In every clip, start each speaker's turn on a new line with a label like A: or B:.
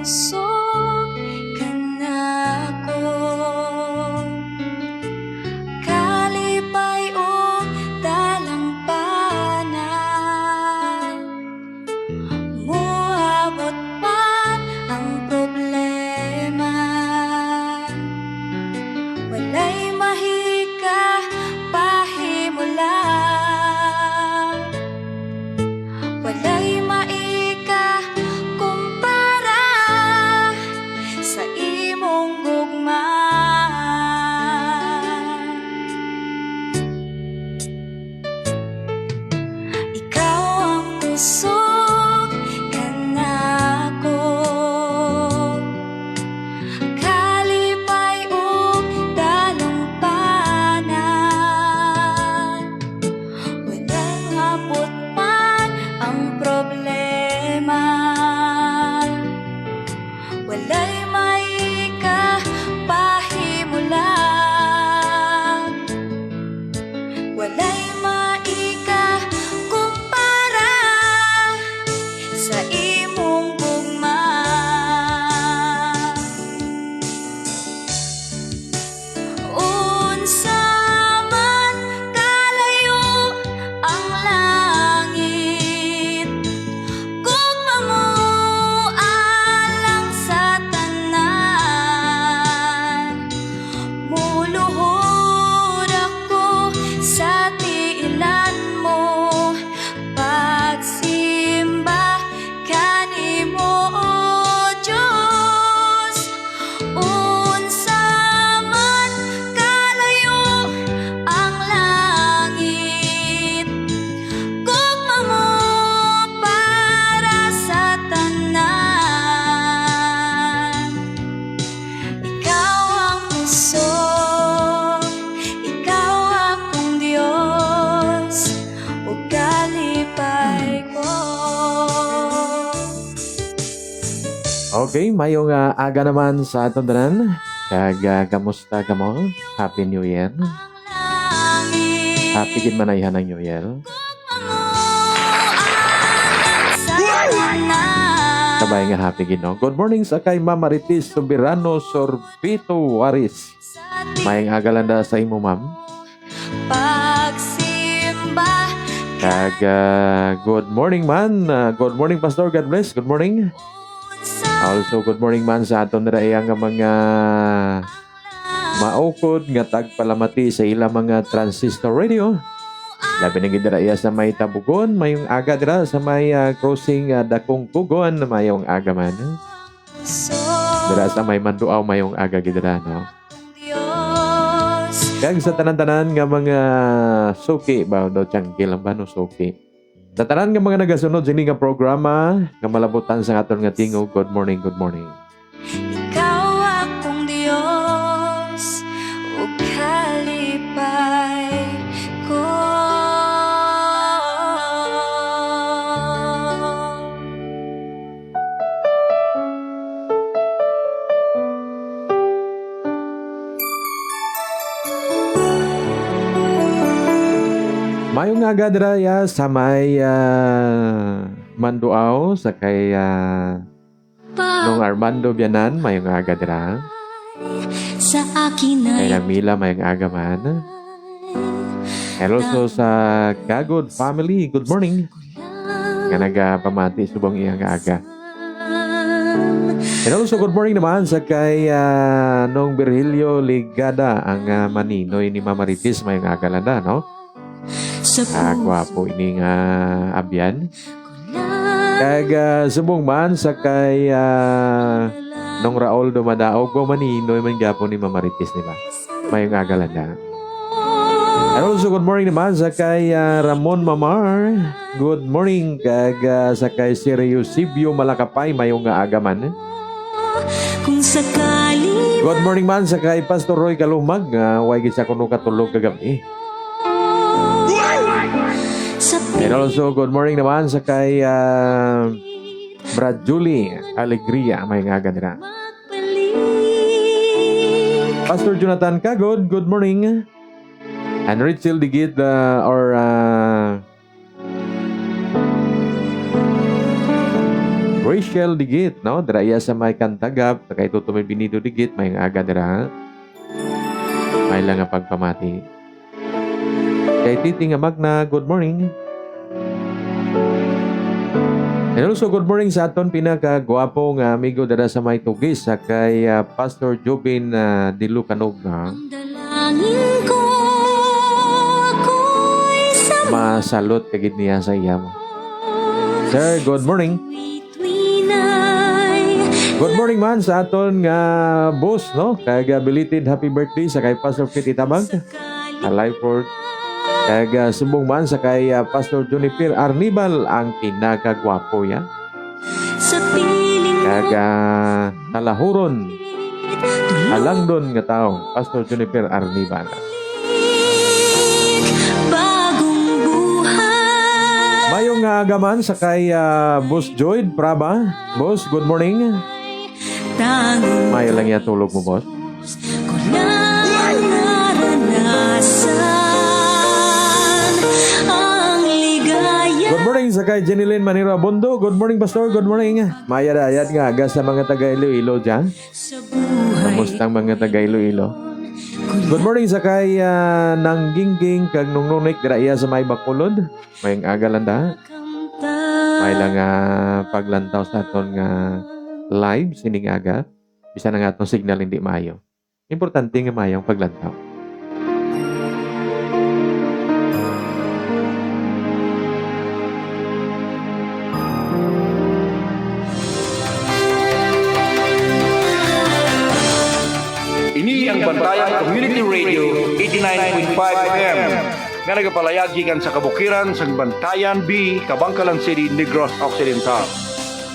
A: busog ka na ko. Kalipay o dalampanan, muabot man ang problema. Walay mahika pahimulan, walay maika kumpara sa imong gugma. Ikaw ang busog ka na ko. Kalipay o dalampanan, walang abot man ang problema. Walay maika pahimulan, walay maika kumpara sa imong gugma. Unsa man kalayo ang langit, gugma mo alang sa tanan. Muluhod ako sa tiilan mo, pagsimba kanimo o Diyos. Unsa man kalayo ang langit, gugma mo para sa tanan. Ikaw ang pusog, ikaw akong Diyos, ug kalipay ko.
B: Okay, mayong aga naman sa atong tanan. Kamusta ka mo? Happy New Year.
A: Langit,
B: Happy gid manayhan ng New Year. Sabay nga happy gid no. Good morning sa kay Ma'am Maritis Soberano Sorbito Waris. Mayong aga landa sa imo, ma'am.
A: Pagsimba
B: Good morning man. Good morning Pastor. God bless. Good morning. Also good morning man sa aton nila nga mga maukod nga tagpalamati sa ilang mga transistor radio. Labi na gid iya sa may Tabugon, mayong aga dira sa may crossing Dakong Pugon, mayong aga man. Dira sa may Manduaw, mayong aga gid dira no.
A: Diyos,
B: Kag sa tanan-tanan nga mga suki ba daw tiyangkil ang ba no suki. Sa tanan nga mga nagasunod sa nga programa nga malabutan sa aton nga tingog. Good morning, good morning.
A: ikaw akong Diyos, ug kalipay ko.
B: Mayong aga dira ya sa may Manduaw sa kay Nung Armando Bianan, mayong aga dira.
A: Sa akin
B: Kay
A: ay
B: Namila, mayong aga man. And also sa Kagod family, good morning. Nga nagpamati subong iyang aga. And also good morning naman sa kay Nung Virgilio Ligada, ang maninoy ni Mama Ritis, mayong aga landa, no? Gwapo ini nga abyan. Kag subong man sa kay Nung Raul Dumadaog, maninoy man gyapon ni Mama Ritis, di ba? Mayong aga landa. And also good morning naman sa kay Ramon Mamar. Good morning kag sa kay Sir Eusebio Malakapay, mayong aga man.
A: kung sakali
B: Good morning man sa kay Pastor Roy Kalumag. Way gid sa kuno katulog kagabi.
A: sa
B: And also good morning naman sa kay Brad Julie Alegria, mayong aga nila.
A: pagpalit,
B: Pastor Jonathan Kagod, good morning. And Rachel Digit Rachel Digit, no? Dira iya sa may Kantagap, kay Tutoy Binido Digit, may aga dira. May lang nga pagpamati. Kay Titi nga Magna, good morning. And also, good morning sa aton pinaka-gwapo nga amigo dara sa may Tugis sa kay Pastor Jobin Dilucanog.
A: Ang dalangin ko ako'y sa
B: Masalot kagid niya sa iya mo. Sir, good morning.
A: tuwinay.
B: Good morning man sa aton nga boss, no? Kaya belated happy birthday sa kay Pastor Piti Tabang. Alive for kaya subong man sa kay Pastor Juniper Arnibal ang pinakagwapo yan.
A: Sa piling
B: Kaya talahuron, alangdon nga tao, Pastor Juniper Arnibal.
A: bagong buhay.
B: Mayong nga agaman sa kay Boss Joyd Praba. Boss, good morning.
A: Tanging
B: Mayo lang yan tulog mo, boss.
A: ko lang naranasan ang ligaya
B: Good morning sa kay Jenilyn Maniro Abondo. Good morning, Pastor. Good morning. Maya dayat nga aga sa mga taga Iloilo dyan.
A: sa buhay.
B: Kamustang mga taga Iloilo. Good morning sa kay Nanggingging kag Nungnunik diraya sa may Bacolod. May aga landa. May lang paglantaw sa aton nga live sining aga. Bisa na nga atong signal hindi mayo. Importante nga mayong paglantaw.
C: Ini ang Bantayan Community Radio 89.5 FM nga nagapalayag gikan sa kabukiran sang Bantayan B, Kabangkalan City, Negros Occidental.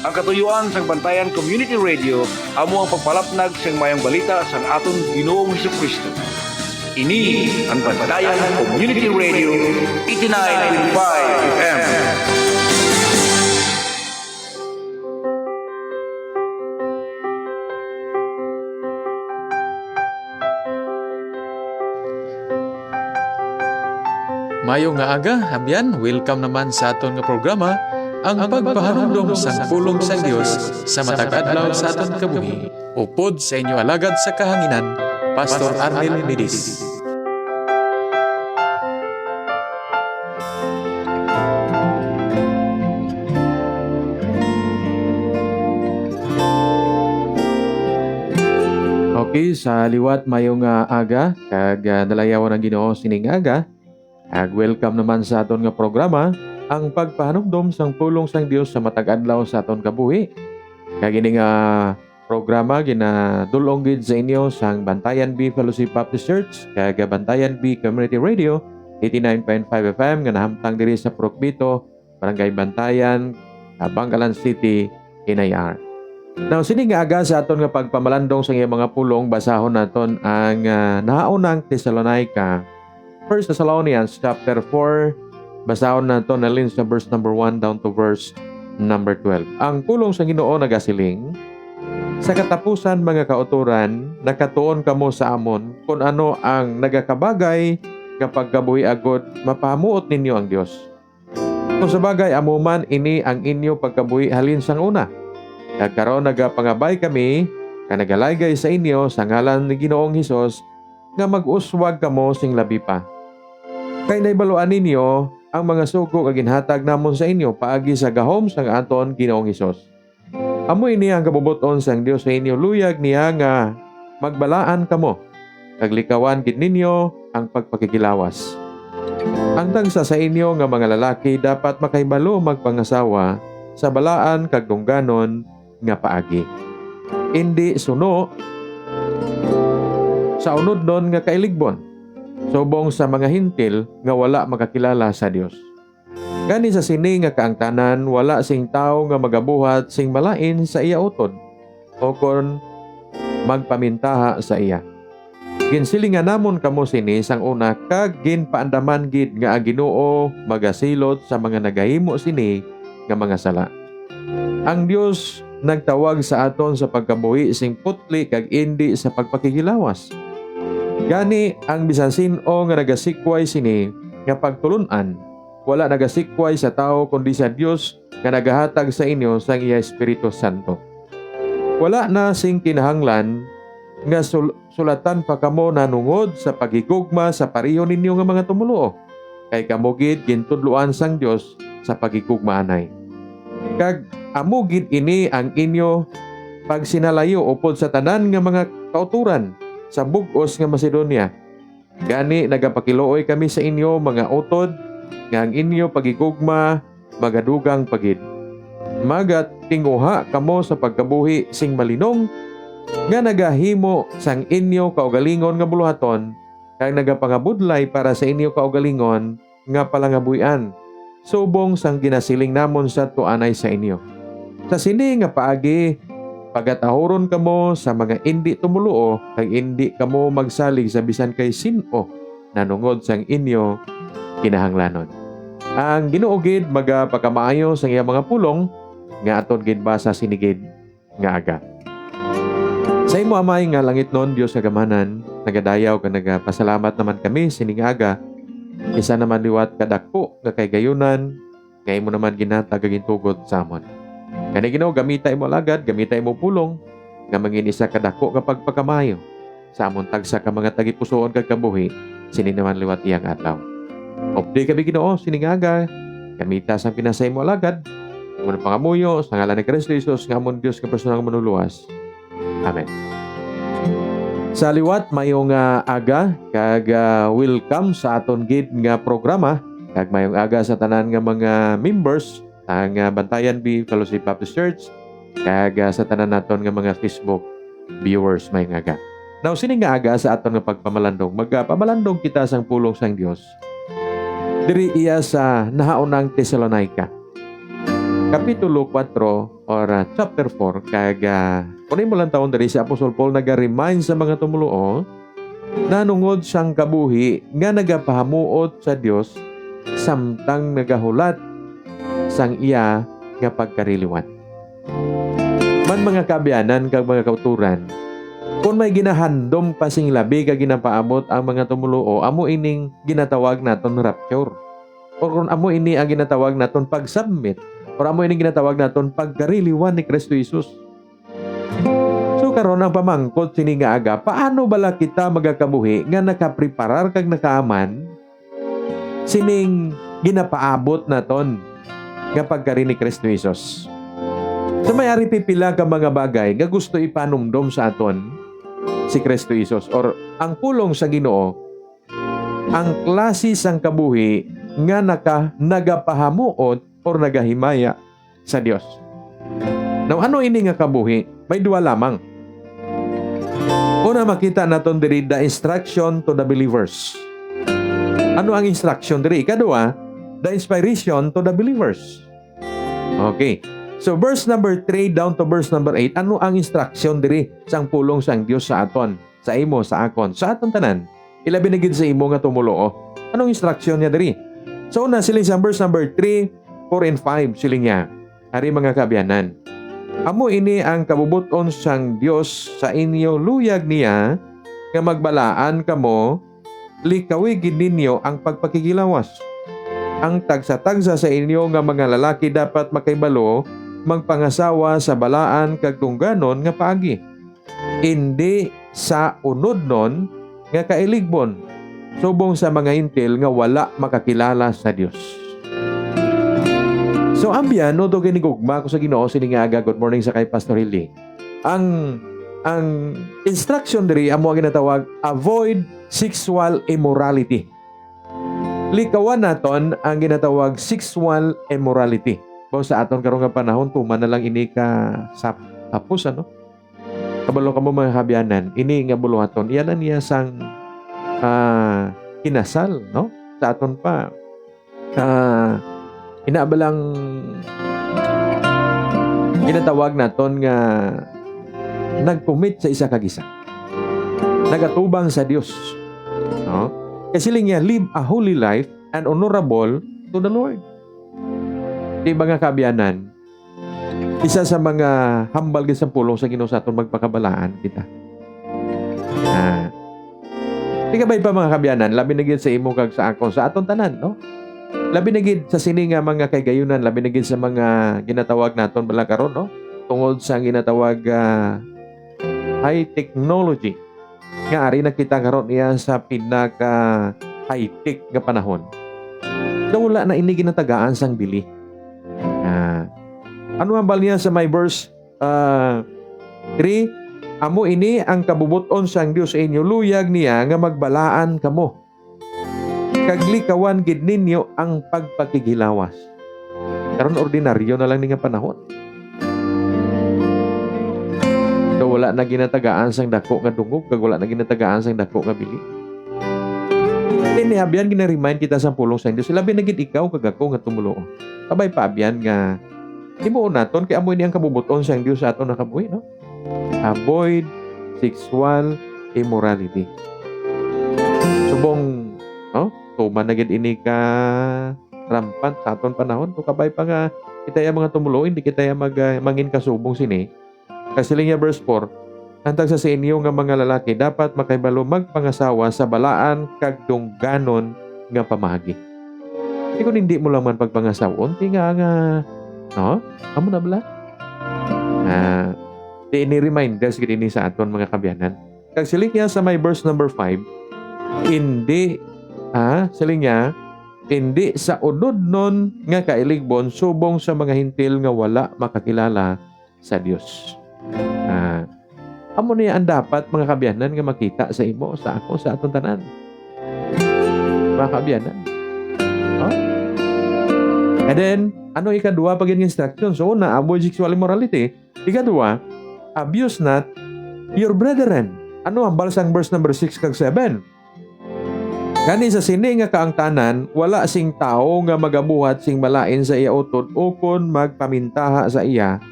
C: Ang katuyuan sang Bantayan Community Radio amo ang pagpalapnag sang mayang balita sang aton Ginoong Hesukristo. Ini ang Bantayan Community Radio 89.5 FM.
D: Mayo nga aga, habyan, welcome naman sa aton nga programa, ang pagpahanumdum sa pulong sa Dios sa matag adlaw sa aton kabuhi. Upod sa inyo alagad sa kahanginan, Pastor Arnel Midis.
B: Okay, sa liwat mayong aga kag dalayawan ang Ginoo sining aga. Welcome naman sa aton nga programa, ang pagpahanumdum sang pulong sang Dios sa matag adlaw sa aton kabuhi. Kag ini nga programa ginadulong gid sa inyo sang Bantayan B Fellowship Baptist Church kag Bantayan B Community Radio 89.5 FM nga nahamtang diri sa Procbito, Barangay Bantayan, Bangkalan City, Inayar. Now, sini nga aga sa aton nga pagpamalandong sa iyang mga pulong, basahon naton ang nahaunang Thessalonica. 1 Thessalonians chapter 4, basahon naton alin sa verse number 1 down to verse number 12. Ang pulong sa Ginoo nagasiling, sa katapusan mga kauturan, nakatuon kamo sa amon kung ano ang nagakabagay kapag kabuhi agod mapahamuot ninyo ang Dios. Kung sa bagay amuman ini ang inyo pagkabuhi halin sang una. Nagkaroon nagapangabay kami ka nagalaygay sa inyo sa ngalan ni Ginoong Hesus nga mag-uswag kamo sing labi pa. Kay naibaluan ninyo ang mga sugo kag ginhatag namon sa inyo paagi sa gahom sang aton Ginoong Hesus. Amoy ini ang kabubuton sang Dios sa inyo luyag niya nga magbalaan kamo. Kaglikawan gid ninyo ang pagpakikilawas. Ang tagsa sa inyo nga mga lalaki dapat makaibalo magpangasawa sa balaan kag dungganon nga paagi. Indi suno sa unod nun nga kailigbon. Subong sa mga hintil nga wala makakilala sa Dios. Gani sa sini nga kaangtanan wala sing tao nga magabuhat sing malain sa iya utod o kon magpamintaha sa iya. Ginsilingan namon kamo sini sang una kag ginpaandaman gid nga ang Ginoo magasilot sa mga nagahimo sini nga mga sala. Ang Dios nagtawag sa aton sa pagkabuhi sing putli kag indi sa pagpakikilawas. Gani ang bisan sin-o nga nagasikway sini nga pagtulunan wala nagasikway sa tao kundi sa Dios nga nagahatag sa inyo sang iya Espiritu Santo. Wala na sing kinahanglan nga sulatan pa kamo nanungod sa pagigugma sa pareho ninyo nga mga tumuluo. Kay kamo gid gintudloan sang Dios sa pagigugma anay. Kag amo gid ini ang inyo pag sinalayo upod sa tanan nga mga kauturan sa bug-os nga Macedonia. Gani nagapakiluoy kami sa inyo mga utod nga ang inyo pagigugma magadugang pagid. Magat tinguha kamo sa pagkabuhi sing malinong nga nagahimo sang inyo kaugalingon nga buluhaton kag nagapangabudlay para sa inyo kaugalingon nga palangabuyan subong sang ginasiling namon sa tuanay sa inyo. Sa sini nga paagi pagatahoron kamo sa mga indi tumuluo kag indi kamo magsalig sa bisan kay sino nanungod sang inyo kinahanglanon. Ang Ginoo gid magapakamaayo sa iyang mga pulong nga aton gid basa sinigid nga aga. Sa imo amay nga langit non Dios nga gamanan, nagadayaw ka nagapasalamat naman kami sining aga. Isa naman liwat kadako nga kay gayunan, nga imo naman ginatag kag tugod sa amon. Kani Ginoo gamitay mo alagad, gamitay mo pulong nga mangin isa kadako nga pagpakamayo sa amon tagsa ka mga tagipusoon kag kabuhi sini naman liwat iyang adlaw. Opdi kami Ginoo sining aga, gamita sang pinasay mo alagad. Amon pangamuyo sa ngalan ni Kristo Jesus nga amon Dios nga personal nga manuluwas. Amen. Sa liwat mayong aga kag welcome sa aton gid nga programa kag mayong aga sa tanan nga mga members ang Bantayan B Fellowship Baptist Church kag sa tanan naton nga mga Facebook viewers mayong aga. Now sining nga aga sa aton nga pagpamalandong magpamalandong kita sang pulong sang Dios. Diri iya sa nahaunang Tesalonica Kapitulo 4 or chapter 4 kag kunin mo lang taon diri si Apostol Paul naga-remind sa mga tumuluo na nungod siyang kabuhi nga nagapahamuot sa Dios samtang nagahulat sang iya nga pagkariliwan. Man mga kaabyanan kag mga kauturan, kung may ginahandom pasing labi kag ginapaamot ang mga tumuluo, amo ining ginatawag naton rapture. O kung amo ini ang ginatawag naton pag-submit, o amo ini ginatawag naton pagkariliwan ni Kristo Jesus. So karon ang pamangkot sini nga aga, paano bala kita magakabuhi nga nakapreparar kag nakaaman sining ginapaabot naton nga pagkari ni Kristo Jesus. So may ari pipila ka mga bagay nga gusto ipanumdom sa aton si Kristo Jesus or ang pulong sa Ginoo, ang klase sang kabuhi nga nagapahamuot or nagahimaya sa Dios. Now ano ini nga kabuhi? May duwa lamang. Una makita naton diri the instruction to the believers. Ano ang instruction diri? Ikaduha, the inspiration to the believers. Okay. So verse number 3 down to verse number 8, ano ang instruction diri sang pulong sang Dios sa aton, sa imo, sa akon, sa aton tanan? Ilabi na gid sa imo nga tumuluo. Anong instruction niya diri? So una siling sa verse number 3, 4 and 5 siling niya. Ari mga kaabyanan. Amo ini ang kabubuton sang Dios sa inyo luyag niya nga magbalaan kamo likawi gid ninyo ang pagpakikilawas. Ang tagsa-tagsa sa inyo nga mga lalaki dapat makaibalo magpangasawa sa balaan kag tungganon nga paagi. Indi sa unod non nga kailigbon subong sa mga intil nga wala makakilala sa Dios. So ambiyan no do ginigugma ko sa Ginoo sining aga. Good morning sa kay Pastor Hilly. Ang instruction diri amo ang ginatawag avoid sexual immorality. Likawan naton ang ginatawag sexual immorality. Bao sa aton karong nga panahon tuman na lang ini ka sa hapos ano. Kabalo kamo mga kabyanan, ini nga buluhaton iyan na niya sang kinasal no. Sa aton pa inaabalang ginatawag naton nga nagcommit sa isa kag isa. Nagatubang sa Dios. No? Kasi niya live a holy life and honorable to the Lord. Di ba nga kaabyanan, isa sa mga hambal gid sa pulong sa Ginoo sa aton magpakabalaan kita. Di ka ba pa mga kaabyanan, labi na gid sa imo kag sa akon sa aton tanan, no? Labi na gid sa sini nga mga kaygayunan, labi na gid sa mga ginatawag naton bala karon, no? Tungod sa ginatawag high technology. Nga ari nakita karon niya sa pinaka high-tech nga panahon. Wala na ini ginatagaan sang bili. Ano ang bal niya sa my verse 3? Amo ini ang kabubuton sang Dios sa inyo, luyag niya nga magbalaan kamo. Kaglikawan gid ninyo ang pagpakigilawas. Karon ordinaryo na lang ni nga panahon. Wala na ginatagaan sang dako nga dungog, kag wala na ginatagaan sang dako nga bili. Abyan gina-remind kita sa pulong sa Dios. Labi na gid ikaw kag ako nga tumuluon. Kabay pa abyan nga himuon naton kay amoy ni ang kabubuton sang Dios sa aton nakabuhi, no? Avoid sexual immorality. Subong, no? Tuman na gid ini ka rampant sa aton panahon. To kabay pa nga kita ya mga tumuluon, di kita ya mangin kasubong sini. Kasi linya verse 4, antag sa inyo nga mga lalaki, dapat makaibalo magpangasawa sa balaan kag dungganon nga pamagi. Di kung hindi mo lang man pagpangasawon, di nga, no? Amo na bala? Di ini-reminders gid ini sa aton mga kabyanan. Kag siling niya sa may verse number 5, hindi, siling niya, hindi sa unod nun nga kailigbon, subong sa mga hintil nga wala makakilala sa Dios. Amo niya ang dapat mga kabyanan nga makita sa imo, sa ako, sa atong tanan. Mga kabyanan. And then, ano ikadua pag yung instruction? So, una, avoid sexual immorality. Ikadua, abuse not your brethren. Ano ang balsang verse number 6 kag 7? Gani sa sini nga kaangtanan, wala sing tao nga magabuhat sing malain sa iya utod o kon magpamintaha sa iya.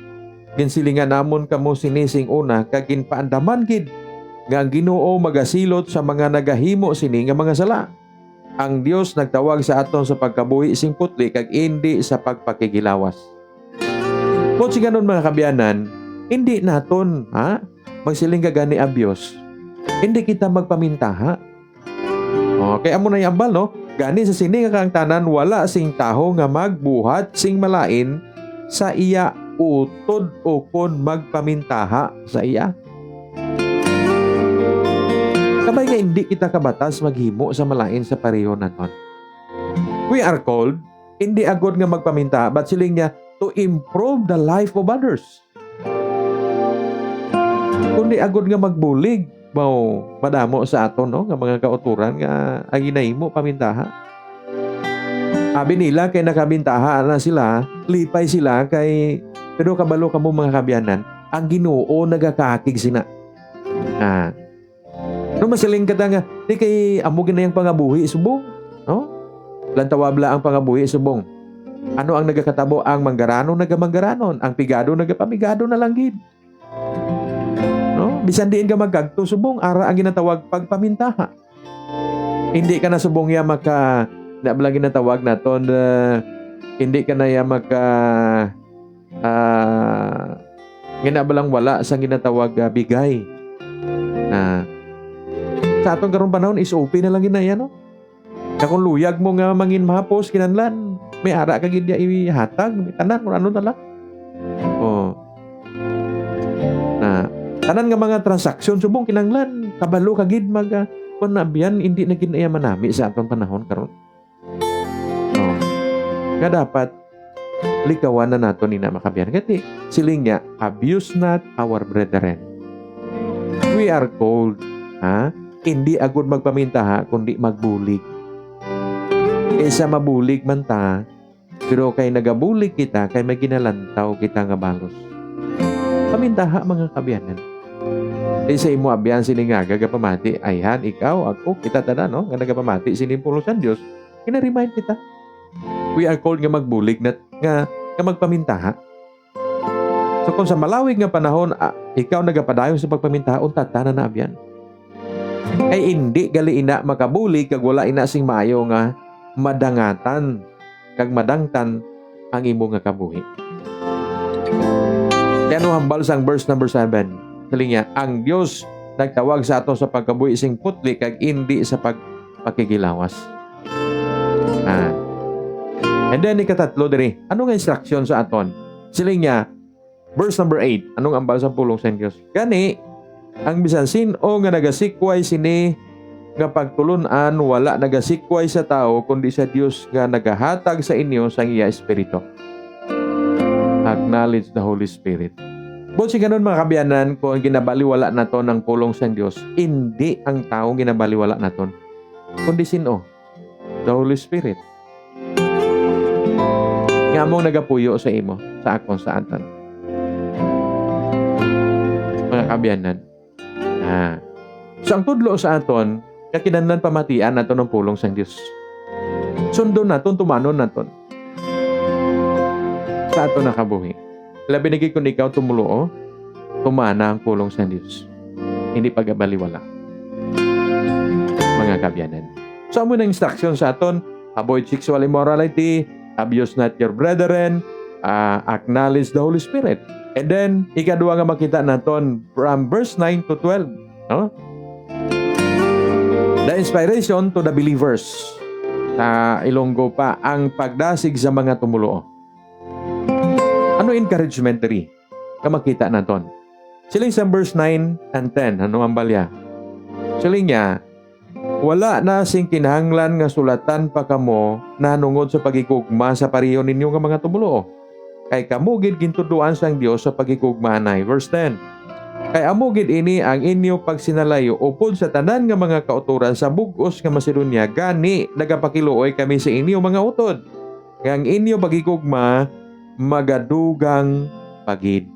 B: Ginsilingan namon kamo sinising una kag ginpaandaman gid nga ang Ginoo magasilot sa mga nagahimo sini nga mga sala. Ang Dios nagtawag sa aton sa pagkabuhi sing putli kag hindi sa pagpakigilawas. Kung si ganon mga kabyanan, hindi naton magsiling ka gani abiyos. Hindi kita magpamintaha. Okay, amo na yung ambal, no? Gani sa sini nga kaangtanan, wala sing taho nga magbuhat sing malain sa iya utod o kon magpamintaha sa iya. Kabay nga hindi kita kabatas maghimo sa malain sa pareho naton. We are called, hindi agad nga magpamintaha, but siling niya, to improve the life of others. Kundi agad nga magbulig, madamo sa aton, no? Nga mga kauturan nga aginahimo pamintaha. Abi nila kay nakamintaha na sila, lipay sila kay pero kabalo kamo mga kabyanan, ang Ginoo nagakakig sina. No masiling ka nga, di kay amo ginayang pangabuhi subong, no? Lantawabla ang pangabuhi subong. Ano ang nagakatabo? Ang manggarano nagamangaranon, ang pigado nagapamigado na lang gid. No? Bisan diin ka magkagto subong, ara ang ginatawag pagpamintaha. Hindi ka na subong ya maka na bala ginatawag naton hindi ka na ya maka ginabalang wala sa ginatawag bigay. Sa atong karong panahon is open na lang ginaya, no? Na kung luyag mo nga mangin mahapos kinanlan, may ara ka gid ya ihatag, may tanan kung ano na lang. Tanan nga mga transaksyon subong kinanglan, kabalo ka gid mag kun nabiyan hindi na ginaya manami sa atong panahon karon. Nga dapat likawan na nato ni na makabiyan. Kati siling niya, abuse not our brethren. We are called, hindi agad magpamintaha, kundi magbulig. Isa mabulig man ta, pero kay nagabulig kita, kay may ginalantaw kita nga balos. Pamintaha mga kabiyanan. Sa imo abyan siningaga gapamati, ayhan, ikaw, ako, kita tada, no? Nga nagapamati, sinimpulong sa Diyos, kina-remind kita. We are called nga magbulig na nga magpamintaha. So kung sa malawig nga panahon, ikaw nagapadayon sa pagpamintaha, unta tanan na abyan. Ay hindi gali ina makabulig kag wala ina sing maayo nga madangatan kag madangtan ang imo nga kabuhi. Kano hambal sang verse number 7. Saling niya, ang Dios nagtawag sa ato sa pagkabuhi sing putli kag hindi sa pagpakigilawas. And then, ikatatlo diri. Ano nga instruction sa aton? Siling niya, verse number 8. Anong ambal sa pulong sa Diyos? Gani, ang bisan sino nga nagasikway sini nga pagtulunan, wala nagasikway sa tao, kundi sa Diyos nga nagahatag sa inyo sa iya Espiritu. Acknowledge the Holy Spirit. Buti ganun mga kabiyanan, kung ginabaliwala naton ang pulong sa Diyos, hindi ang tao ginabaliwala naton, kundi sino? The Holy Spirit. Nga mong nagapuyo sa imo, sa akon, sa atan. Mga kabiyanan. So ang tudlo sa aton, kakinahanglan pamatian naton ang pulong sa Diyos. Sundon naton, tumanon naton. Sa aton nakabuhi. Labi nagig kung ikaw tumulo, tumana ang pulong sa Diyos. Hindi pagabaliwala. Mga kabiyanan. So amo na instruction sa aton, avoid sexual immorality, abuse not your brethren, acknowledge the Holy Spirit. And then, ikadua nga makita naton from verse 9 to 12. No? The inspiration to the believers. Sa Ilonggo pa, ang pagdasig sa mga tumulo. Ano encouragement diri? Kamakita naton. Siling sa verse 9 and 10, ano ang balya? Siling niya, wala na sing kinahanglan nga sulatan pa kamo na nungod sa pagikugma sa pareho ninyo nga mga tumulo. Kay kamugid gintuduan sang Dios sa pagikugmaanay. Verse 10. Kay amugid ini ang inyo pagsinalayo upod sa tanan nga mga kauturan sa bug-os nga Macedonia, gani nagapakiluoy kami sa inyo mga utod. Kay ang inyo pagikugma magadugang pagid.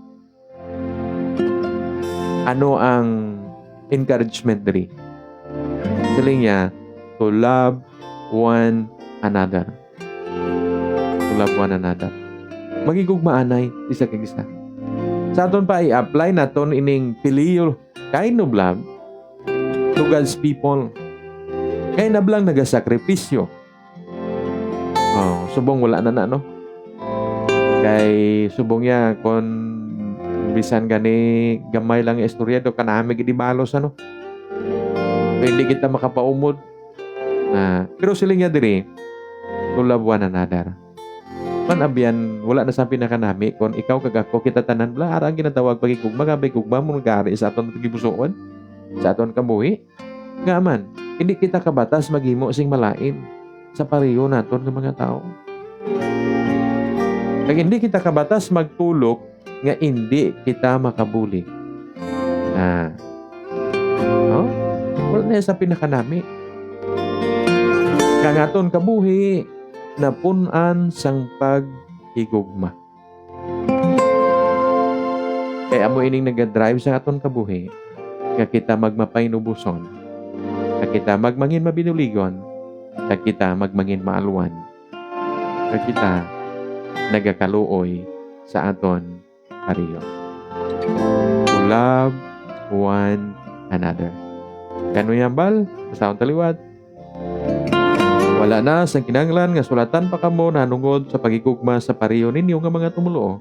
B: Ano ang encouragement diri? Siling niya, to love one another. To love one another. Magigugmaanay, isa kag isa. Sa aton pa i-apply naton ining filial kind of love to God's people. Kaya nablang nagasakripisyo. Subong wala na no? Kay subong niya kung bisan gani gamay lang istorya do kanami gidi balos ano. Hindi kita makapaumod. Pero sila nga diri, to love one another. Manabyan, wala na sa pinakanami, kung ikaw kagako, kita tanan, bla, arang ginatawag pagigugma, gabay gugma mo nag-aari sa aton pagibusuon, sa aton kabuhi. Nga man, hindi kita kabatas maghimo sing malain sa pareho naton ng mga tao. Kaya hindi kita kabatas magtulok, nga hindi kita makabuli. Wala na sa pinakanami. Kangaton kabuhi na punan sang paghigugma. Kaya amo ining nag-drive sa aton kabuhi, nga kita magmapay nubuson, nga kita magmangin mabinuligon, nga kita magmangin maalwan, nga kita nagakaluoy sa aton pareho. To love one another. Kano yan bal? Masaon taliwat. Wala na sa kinanglan nga sulatan pa kamo na nungod sa pagigugma sa pareho ninyo nga mga tumulo.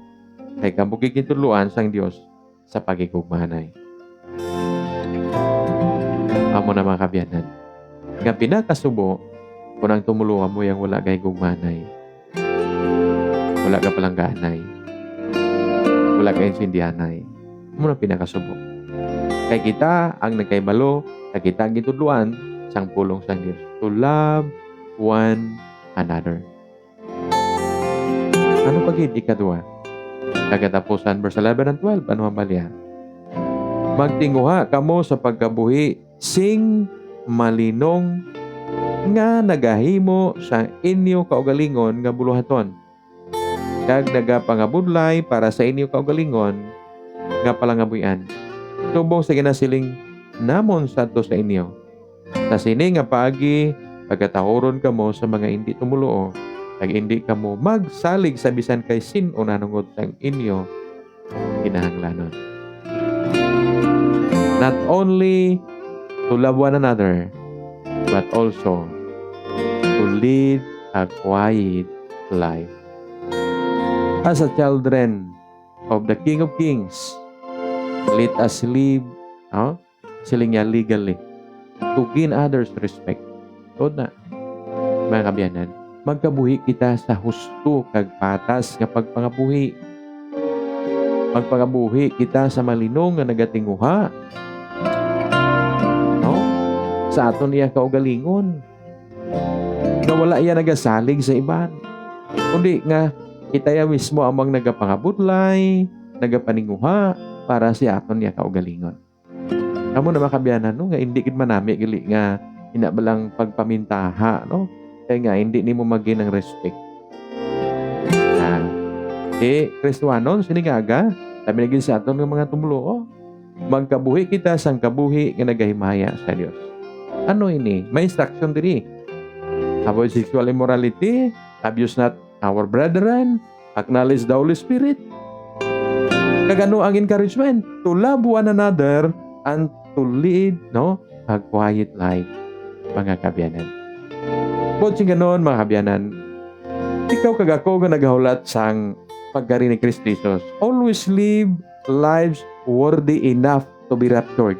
B: Kay kamo gigintuluan sang Dios sa pagigugmaanay. Amo na mga kabiyanan. Nga pinakasubo kung ang tumuluan mo yung wala kay gugmanay. Wala ka palang ganay. Wala ka insindihanay. Amo na pinakasubo. Kay kita ang nagkaibalo, kay kita ang gitudluan sang pulong sang Dios. To love one another. Ano pagid ikadua? Kagatapusan verse 11 and 12. Ano ang balya? Magtinguha kamo sa pagkabuhi sing malinong nga nagahimo sa inyo kaugalingon nga buluhaton. Kag nagapangabudlay para sa inyo kaugalingon nga palangabuyan. Subong sa ginasiling namon sadto sa inyo. Sa sini nga paagi pagkatahoron kamo sa mga hindi tumulo, kag hindi kamo magsalig sa bisan kay sin-o nanungod sang inyo kinahanglanon. Not only to love one another, but also to lead a quiet life. As a children of the King of Kings, let us live siling niya legally to gain others respect. Tod na, mga kabiyanan. magkabuhi kita sa husto kag patas nga pagpangabuhi. Magpangabuhi kita sa malinong nga nagatinguha. No? Sa aton iya kaugalingon. Na wala iya nagasalig sa iban. Kundi nga kita ya mismo amang nagapangabudlay, nagapaninguha para si aton iya kaugalingon. Amo na makabiyanan no nga hindi gid manami gali nga inabalang pagpamintaha no. Kaya nga, hindi ni mo maging ng respect. Kristuanon, sinigaga, sabi naging sa aton ng mga tumulo, magkabuhi kita sang kabuhi nga nagahimaya sa Dios. Ano ini? May instruction diri. Avoid sexual immorality, abuse not our brethren, acknowledge the Holy Spirit. Kagano ang encouragement? To love one another and to lead, a quiet life, mga kabiyanan. Botsing ganon, mga kabyanan, ikaw kagako nga naghahulat sang pagkari ni Kristo Jesus. Always live lives worthy enough to be raptured.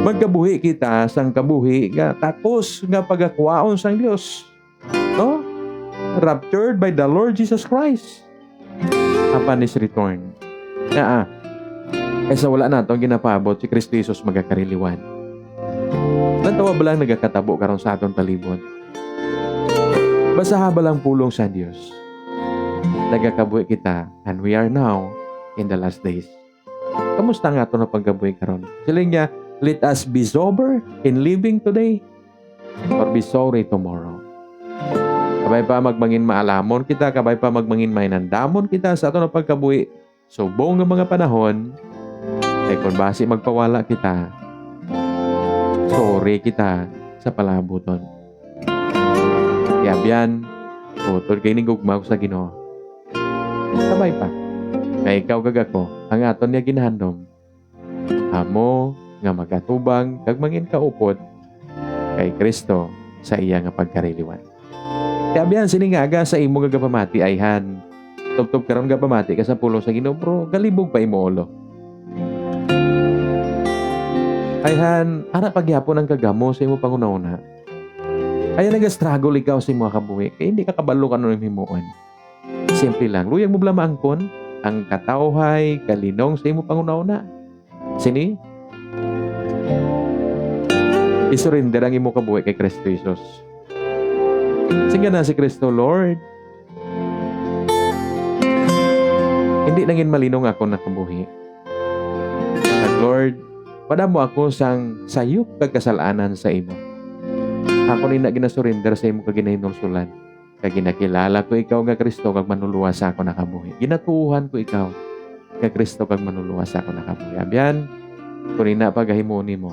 B: Magkabuhi kita sang kabuhi nga takos nga pagakwaon sang Dios. No? Raptured by the Lord Jesus Christ upon His return. Kaysa wala na itong ginapabot si Kristo Jesus magakariliwan. Nantawa ba lang nagakatabo karon sa aton palibot? Basta haba lang pulong sa Diyos. Nagakabuhi kita and we are now in the last days. Kamusta nga ito na pagkabuhi karon? Siling niya, let us be sober in living today or be sorry tomorrow. Kabay pa magmangin maalamon kita, kabay pa magmangin mainandamon kita sa ito na pagkabuhi. Subong ng mga panahon, ay kung basi magpawala kita, sorry kita sa palabuton. Kaya biyan, utol kayo ni gugmaw sa Ginoo. Sabay pa, kaya ikaw gagako, ang aton niya ginahandom. Amo nga magatubang, kag mangin kaupod, kay Kristo sa iya nga pagkariliwan. Kaya biyan, siningaga sa imo gagapamati ayhan. Tubtob karon gapamati ka sa pulo sa Ginoo, bro, galibog pa imo ulo. Ayhan, ara pagyapon ang kagamo sa imo pangunauna. Ay nag-struggle ikaw sa imo kabuhi, kaya hindi ka kabalo ka ng himuon. Simple lang, luyag mo blamaangkon, ang katawhay, kalinong sa imo pangunauna. Sini? Isurrender ang imo kabuhi kay Kristo Jesus. Singa na si Kristo, Lord. Hindi nangin malinong ako na kabuhi. At Lord, padamo ako sang sayop kag kasalanan sa imo. Ako ni na ginasurrender sa imo kag ginahinulsulan. Kag ginakilala ko ikaw nga Kristo kag manuluwas ako nakabuhi. Ginatuhan ko ikaw nga Kristo kag manuluwas ako nakabuhi. Abyan, kung ina pagahimo nimo,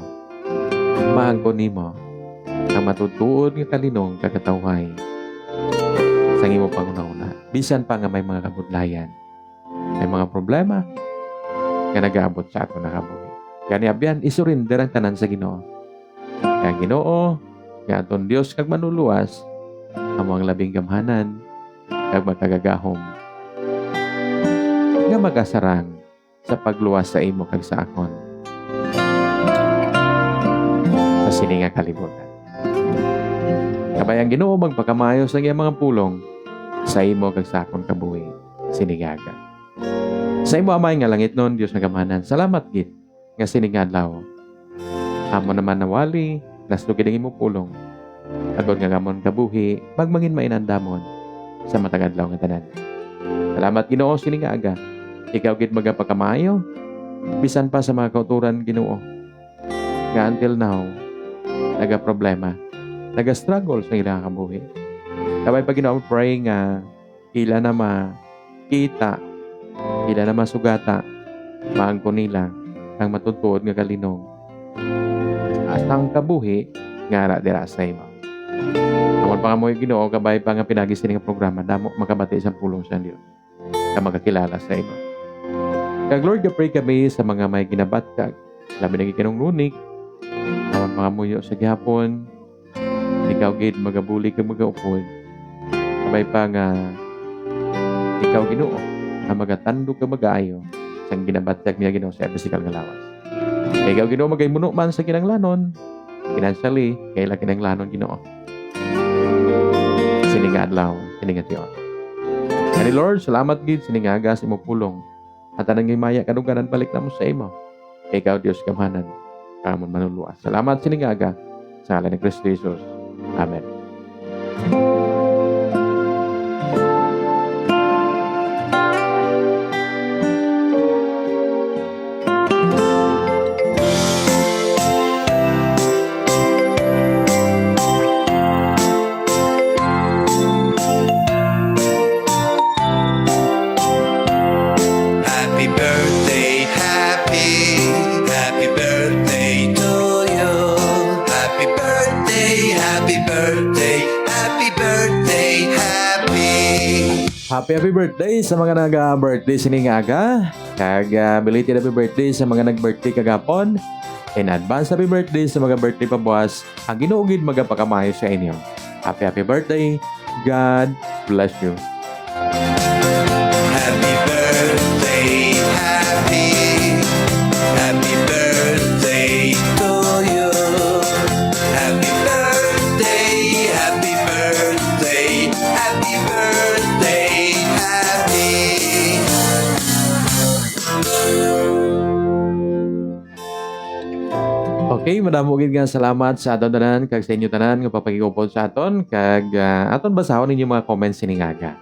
B: maangkon nimo ang matutuod nga kalinong kagatawhay sa imo pangunauna. Bisan pa nga may mga kabudlayan, may mga problema nga nagaabot sa ato nakabuhi. Kani abyan, isurrender ang tanan sa Ginoo. Kaya Ginoo, kaya aton Dios kag manuluwas, among labing gamhanan, kag magkagagahom, nga magasarang sa pagluwas sa imo kag sa akon. Sa sininga kalibutan. Kabayang Ginoo magpakamayo sa iyang mga pulong sa imo kag sa akon kabuhi, sinigaga. Sa imo amay nga langit nun, Dios nga gamhanan, salamat gid nga siningadlaw. Amo naman nawali, nasugid ang imo pulong. Agod nga gamon kabuhi, magmangin mainandamon sa matagadlaw nga tanan. Salamat Ginoo siningaga. Ikaw gid magapakamayo bisan pa sa mga kauturan Ginoo. Nga until now, naga-problema, naga-struggle sa ilang kabuhi. Kabay pa Ginoo pray nga ila na makita, ila na masugata, maangko nila ang matutuod nga kalinong asang kabuhi nga ara dira sa imo. Amon pa mo Ginoo kabay pa nga pinagi sini nga programa damo makabati sa pulong sa Dios ka magakilala sa imo. Kag Lord pray kami sa mga may ginabatkag labi na gikinong lunik amon pa muyo sa gihapon ikaw gid magabuli kag magaupod kabay pa nga ikaw Ginoo nga magatandog ka magaayo sang ginabatyag niya Ginoo sa physical nga lawas. Ikaw Ginoo magaymuno man sa kinanglanon, financially, kailan kinanglanon Ginoo. sining adlaw, sining ation. Kani Lord, salamat gid sining aga sa imong pulong. At anang himaya kaduganan balik na mo sa imo. Ikaw Dios kamahanan, kamon manuluas. Salamat sining aga sa ngalan ni Kristo Jesus. Amen.
E: Happy birthday, happy birthday to you. Happy birthday, happy birthday, happy birthday,
B: Happy birthday sa mga nag-birthday sining aga. Kag belated happy birthday sa mga nag-birthday kagapon. In advance happy birthday sa mga birthday pabuas. Ang ginuugid magapakamayo sa inyo. Happy birthday. God bless you.
E: Happy birthday, happy birthday to you. Happy birthday, happy birthday, happy birthday,
B: Okay, madamo gid nga salamat sa aton tanan kag sa inyo tanan nga papagigupod sa aton kag aton basahon ninyo mga comments sining aga.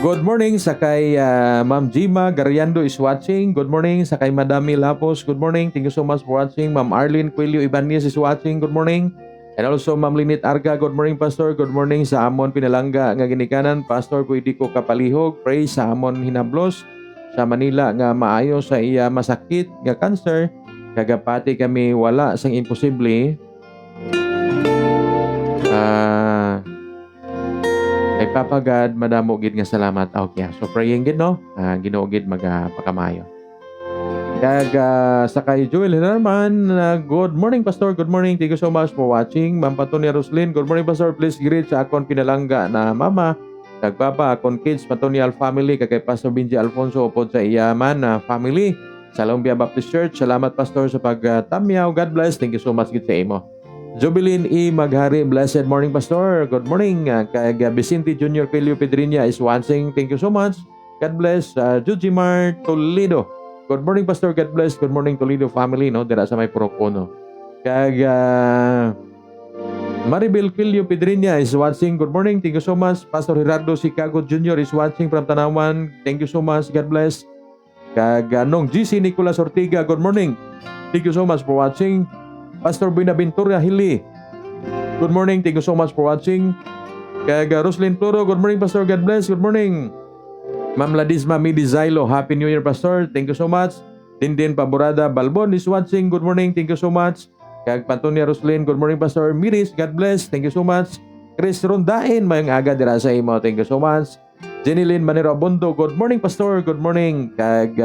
B: Good morning sa kay Ma'am Jima Gariando is watching. Good morning sa kay Madami Lapos. Good morning. Thank you so much for watching. Ma'am Arlene Quilio Ibanez is watching. Good morning. And also Ma'am Linit Arga. Good morning Pastor. Good morning sa Amon Pinalanga nga ginikanan. Pastor pwede ko kapalihog. Pray sa Amon Hinablos sa Manila nga maayo sa iya masakit nga cancer. Kagapati kami wala sang imposible. Ay papagad madamo gid nga salamat. Okay, so praying gid no. Ginoo gid magpakamayo. Kag sa kay Joel Herman, good morning Pastor. Good morning. Thank you so much for watching. Ma'am Patonia Roslyn, good morning Pastor. Please greet sa akon pinalangga na mama. Kag papa akon kids Patonial family kag kay Pastor Benji Alfonso upod sa iyaman na family. Sa Lumbia Baptist Church. Salamat Pastor sa pagtamyaw. God bless. Thank you so much gid sa imo. Jubilin E. Maghari, blessed morning Pastor. Good morning. Kay Vicente Jr. Pelio Pedrinia is watching. Thank you so much. God bless. Jujimar Toledo. Good morning Pastor. God bless. Good morning Toledo family. No? Dira sa may Porocono. Kay Maribel Pelio Pedrinia is watching. Good morning. Thank you so much. Pastor Gerardo Chicago Jr. is watching from Tanawan. Thank you so much. God bless. Kag Nong GC Nicolas Ortiga. Good morning. Thank you so much for watching. Pastor Buenaventura Hili. Good morning. Thank you so much for watching. Kag Roslyn Pluro. Good morning, Pastor. God bless. Good morning. Ma'am Ladisma Midi Zailo. Happy New Year, Pastor. Thank you so much. Dindin Paborada Balbon is watching. Good morning. Thank you so much. Kag Pantonia Roslyn. Good morning, Pastor. Miris. God bless. Thank you so much. Chris Rondain. Mayang aga dira sa imo. Thank you so much. Jenilyn Manero Abondo. Good morning, Pastor. Good morning. Kag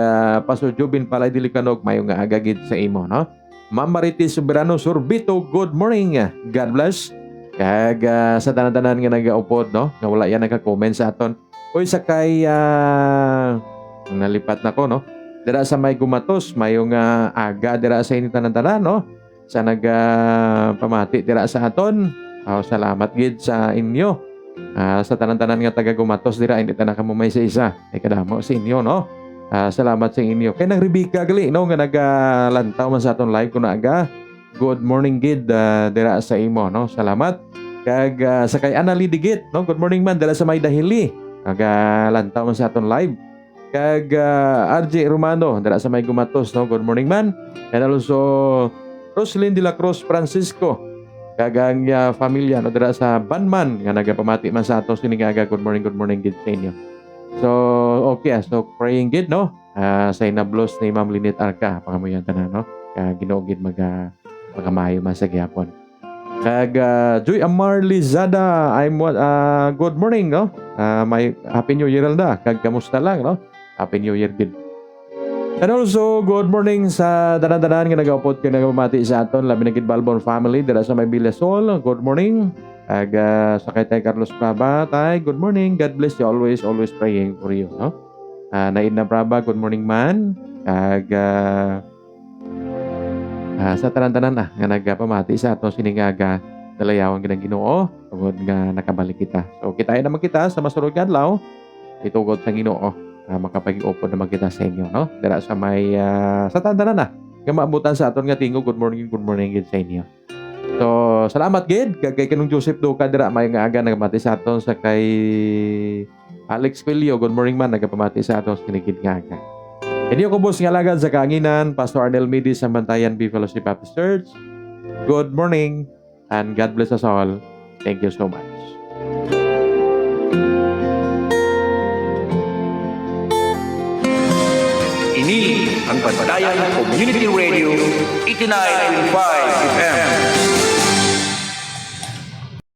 B: Pastor Jobin Palay Dilicanog. Mayong aga gid sa imo, no? Ma'am Marites Soberano Sorbito, good morning. God bless. Kag sa tanan-tanan nga nagaupod, no? Nga wala yan nagka-comment sa aton. Uy, sa kay nalipat na ko, no? Dira sa may gumatos, mayong aga dira sa inyo tanan-tanan, no? Sa pamati dira sa aton. Salamat gid sa inyo. Sa tanan-tanan nga taga gumatos dira, hindi ta nakamumay sa isa. Ay kadamo sa inyo, no? Salamat sa inyo. Kay nang Rebecca gali no nga nagalantaw man sa aton live kuno aga. Good morning gid dira sa imo no. Salamat. Kag sa kay Anali Digit no. Good morning man dira sa may dahili. Nagalantaw man sa aton live. Kag RJ Romano dira sa may gumatos no. Good morning man. And also Roslyn de la Cruz Francisco. Kag ang pamilya no dira sa Banman nga nagapamati man sa ato sining aga. Good morning gid sa inyo. So, okay. So, praying gid, no? Sa inablos ni Ma'am Linit Arca. Pangamuyan tanan, no? Ginoogid magamayo man sa gyapon. Kag Joy Amar Lizada, good morning, no? May Happy New Year na. Kag kamusta lang, no? Happy New Year gid. And also, good morning sa danan-danan nga nagaupod kay nagpamati sa aton labi na gid Balbon family dira sa may Villasol. Good morning. Kag sa kay Tay Carlos Praba, Tay, good morning. God bless you. Always praying for you, no? Naid na Praba, good morning man. Kag sa tanan-tanan nga nagpamati sa aton siningaga. dalayawan kita Ginoo tungod nga nakabalik kita. So kita naman kita sa masulod nga adlaw itugod sa Ginoo makapag-iupod naman kita sa inyo, no? Dira sa may sa tandanan na nga maabutan sa aton nga tingog. Good morning gid sa inyo. So salamat gid kay kanong Joseph Duca dira may nga aga nagamati sa aton sa kay Alex Pilio. Good morning man nagapamati sa aton sa kinigid nga aga. Inyo ko boss nga lagad sa kaanginan Pastor Arnel Midi sa Bantayan B Fellowship Baptist Church. Good morning and God bless us all. Thank you so much.
C: Ini ang Bantayan Community Radio 89.5 FM.